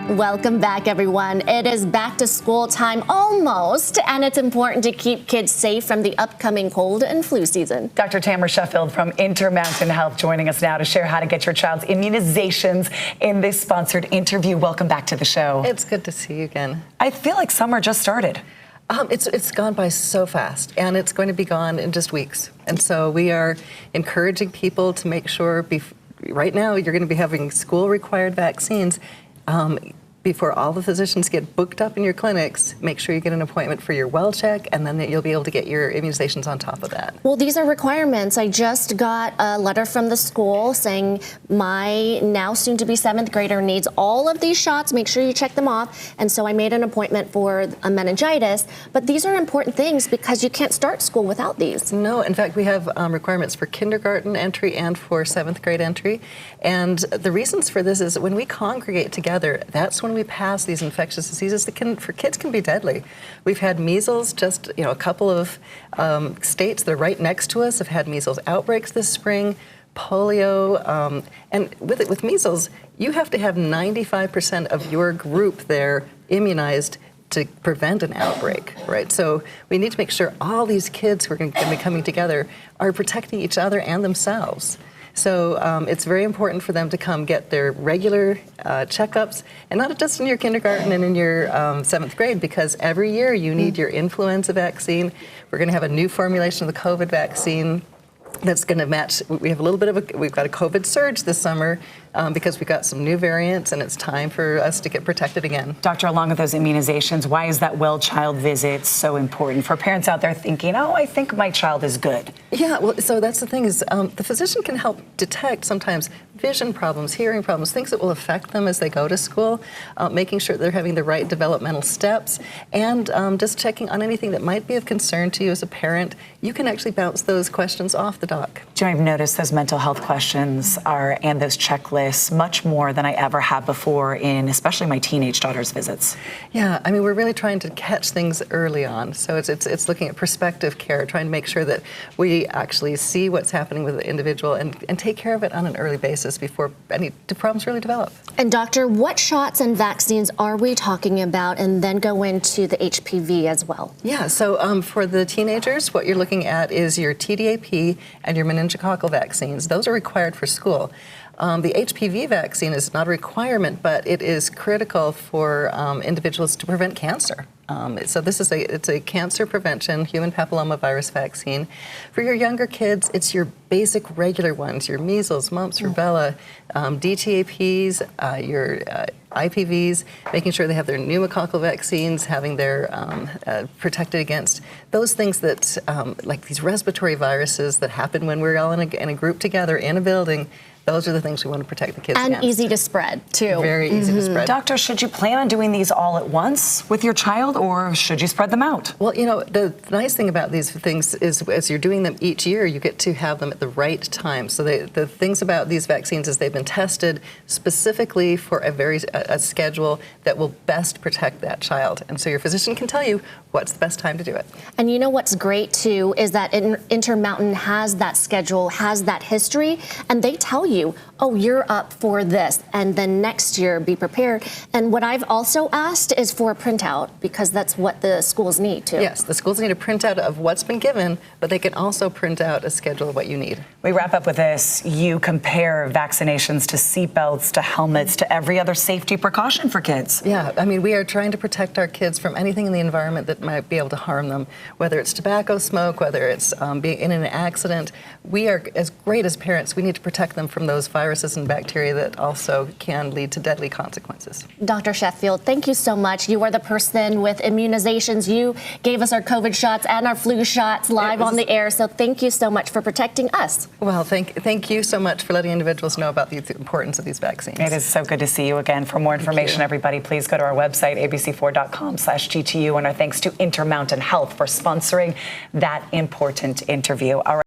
Welcome back, everyone. It is back to school time almost, and it's important to keep kids safe from the upcoming cold and flu season. Dr. Tamara Sheffield from Intermountain Health joining us now to share how to get your child's immunizations in this sponsored interview. Welcome back to the show. It's good to see you again. I feel like summer just started. It's gone by so fast, and it's going to be gone in just weeks. And so we are encouraging people to make sure, right now you're going to be having school-required vaccines. Before all the physicians get booked up in your clinics, make sure you get an appointment for your well check, and then you'll be able to get your immunizations on top of that. Well, these are requirements. I just got a letter from the school saying my now soon-to-be 7th grader needs all of these shots. Make sure you check them off. And so I made an appointment for a meningitis. But these are important things because you can't start school without these. No, in fact, we have requirements for kindergarten entry and for 7th grade entry. And the reasons for this is when we congregate together, that's when we pass these infectious diseases that for kids can be deadly. We've had measles, just a couple of states that are right next to us have had measles outbreaks this spring, polio, and with measles, you have to have 95% of your group there immunized to prevent an outbreak, right? So we need to make sure all these kids who are going to be coming together are protecting each other and themselves. So it's very important for them to come get their regular checkups, and not just in your kindergarten and in your 7th grade, because every year you need your influenza vaccine. We're going to have a new formulation of the COVID vaccine that's going to match. We have we've got a COVID surge this summer because we've got some new variants, and it's time for us to get protected again. Doctor, along with those immunizations, why is that well child visit so important for parents out there thinking, oh, I think my child is good? Yeah, well, so that's the thing is the physician can help detect sometimes vision problems, hearing problems, things that will affect them as they go to school, making sure they're having the right developmental steps, and just checking on anything that might be of concern to you as a parent. You can actually bounce those questions off the doc. Jim, I've noticed those mental health questions and those checklists much more than I ever have before in especially my teenage daughter's visits. Yeah, I mean, we're really trying to catch things early on. So it's looking at prospective care, trying to make sure that we actually see what's happening with the individual and take care of it on an early basis before any problems really develop. And doctor, what shots and vaccines are we talking about, and then go into the HPV as well? Yeah, so for the teenagers, what you're looking at is your TDAP and your meningococcal vaccines. Those are required for school. The HPV vaccine is not a requirement, but it is critical for individuals to prevent cancer. So it's a cancer prevention human papillomavirus vaccine. For your younger kids, it's your basic regular ones, your measles, mumps, rubella, DTaPs, your IPVs, making sure they have their pneumococcal vaccines, having their protected against those things that, like these respiratory viruses that happen when we're all in a group together in a building. Those are the things we want to protect the kids against. And easy to spread, too. Very easy to spread. Doctor, should you plan on doing these all at once with your child, or should you spread them out? Well, the nice thing about these things is as you're doing them each year, you get to have them at the right time. So the things about these vaccines is they've been tested specifically for a schedule that will best protect that child. And so your physician can tell you what's the best time to do it. And you know what's great, too, is that Intermountain has that schedule, has that history, and they tell you, oh, you're up for this, and then next year be prepared. And what I've also asked is for a printout, because that's what the schools need, too. Yes, the schools need a printout of what's been given, but they can also print out a schedule of what you need. We wrap up with this. You compare vaccinations to seatbelts, to helmets, to every other safety precaution for kids. Yeah, I mean, we are trying to protect our kids from anything in the environment that might be able to harm them, whether it's tobacco smoke, whether it's being in an accident. We are, as great as parents, we need to protect them from those viruses and bacteria that also can lead to deadly consequences. Dr. Sheffield, thank you so much. You are the person with immunizations. You gave us our COVID shots and our flu shots live on the air, so thank you so much for protecting us. Well, thank you so much for letting individuals know about the importance of these vaccines. It is so good to see you again. For more information, everybody, please go to our website, abc4.com/GTU, and our thanks to Intermountain Health for sponsoring that important interview. All right.